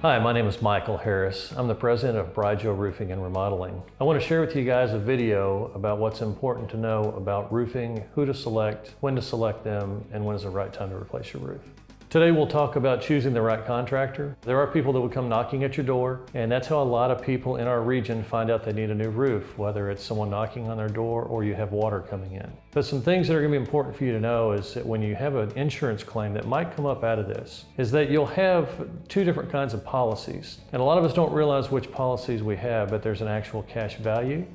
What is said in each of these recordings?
Hi, my name is Michael Harris. I'm the president of Bridjo Roofing and Remodeling. I want to share with you guys a video about what's important to know about roofing, who to select, when to select them, and when is the right time to replace your roof. Today we'll talk about choosing the right contractor. There are people that will come knocking at your door, and that's how a lot of people in our region find out they need a new roof, whether it's someone knocking on their door or you have water coming in. But some things that are going to be important for you to know is that when you have an insurance claim that might come up out of this, is that you'll have two different kinds of policies. And a lot of us don't realize which policies we have, but there's an actual cash value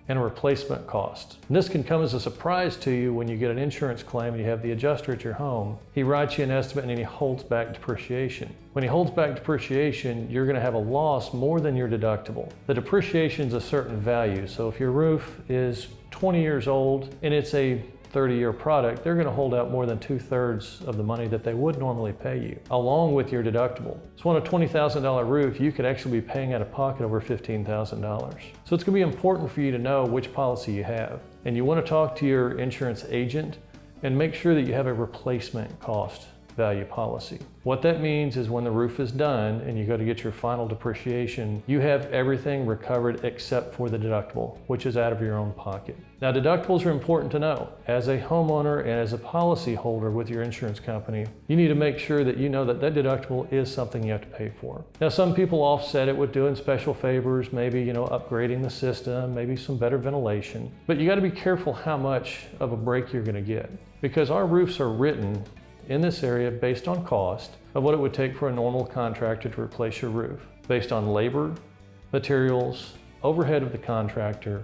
and a replacement cost. And this can come as a surprise to you when you get an insurance claim and you have the adjuster at your home. He writes you an estimate and then he holds back depreciation. When he holds back depreciation, you're gonna have a loss more than your deductible. The depreciation is a certain value, so if your roof is 20 years old and it's a 30-year product, they're gonna hold out more than 2/3 of the money that they would normally pay you, along with your deductible. So on a $20,000 roof, you could actually be paying out of pocket over $15,000. So it's gonna be important for you to know which policy you have. And you wanna talk to your insurance agent and make sure that you have a replacement cost value policy. What that means is when the roof is done and you go to get your final depreciation, you have everything recovered except for the deductible, which is out of your own pocket. Now, deductibles are important to know. As a homeowner and as a policy holder with your insurance company, you need to make sure that you know that that deductible is something you have to pay for. Now, some people offset it with doing special favors, maybe, upgrading the system, maybe some better ventilation. But you got to be careful how much of a break you're going to get, because our roofs are written in this area based on cost of what it would take for a normal contractor to replace your roof, based on labor, materials, overhead of the contractor,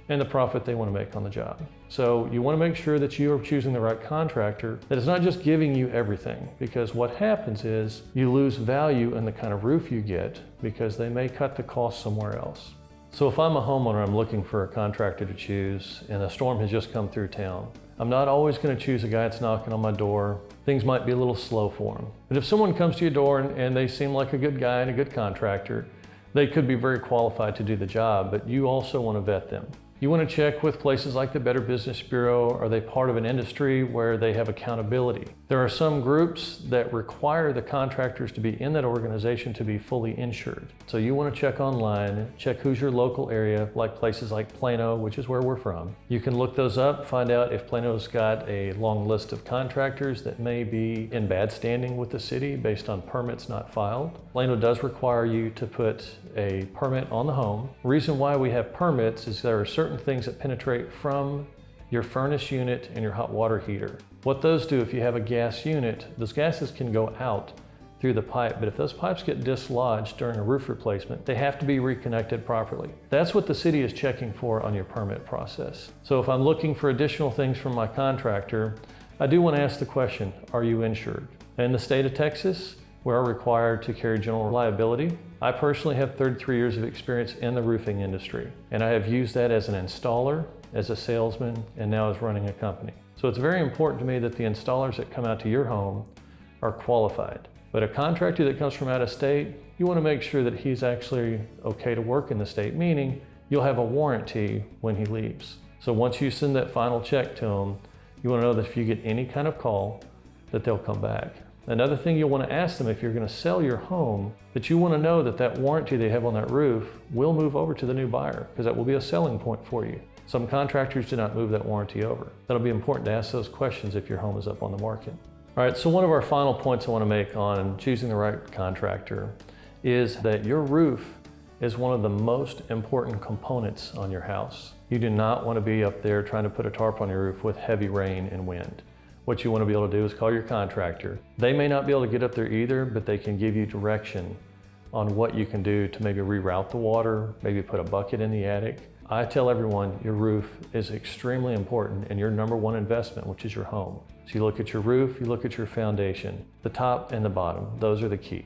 and the profit they want to make on the job. So you want to make sure that you are choosing the right contractor that is not just giving you everything, because what happens is you lose value in the kind of roof you get because they may cut the cost somewhere else. So if I'm a homeowner, I'm looking for a contractor to choose and a storm has just come through town, I'm not always going to choose a guy that's knocking on my door. Things might be a little slow for him. But if someone comes to your door and they seem like a good guy and a good contractor, they could be very qualified to do the job, but you also want to vet them. You want to check with places like the Better Business Bureau. Are they part of an industry where they have accountability? There are some groups that require the contractors to be in that organization to be fully insured. So you want to check online, check who's your local area, like places like Plano, which is where we're from. You can look those up, find out if Plano's got a long list of contractors that may be in bad standing with the city based on permits not filed. Plano does require you to put a permit on the home. The reason why we have permits is there are certain things that penetrate from your furnace unit and your hot water heater. What those do, if you have a gas unit, those gases can go out through the pipe, but if those pipes get dislodged during a roof replacement, they have to be reconnected properly. That's what the city is checking for on your permit process. So if I'm looking for additional things from my contractor, I do want to ask the question, are you insured? In the state of Texas, we are required to carry general liability. I personally have 33 years of experience in the roofing industry, and I have used that as an installer, as a salesman, and now as running a company. So it's very important to me that the installers that come out to your home are qualified. But a contractor that comes from out of state, you want to make sure that he's actually okay to work in the state, meaning you'll have a warranty when he leaves. So once you send that final check to him, you want to know that if you get any kind of call, that they'll come back. Another thing you'll want to ask them if you're going to sell your home, that you want to know that that warranty they have on that roof will move over to the new buyer, because that will be a selling point for you. Some contractors do not move that warranty over. That'll be important to ask those questions if your home is up on the market. All right, so one of our final points I want to make on choosing the right contractor is that your roof is one of the most important components on your house. You do not want to be up there trying to put a tarp on your roof with heavy rain and wind. What you want to be able to do is call your contractor. They may not be able to get up there either, but they can give you direction on what you can do to maybe reroute the water, maybe put a bucket in the attic. I tell everyone your roof is extremely important and your number one investment, which is your home. So you look at your roof, you look at your foundation, the top and the bottom, those are the key.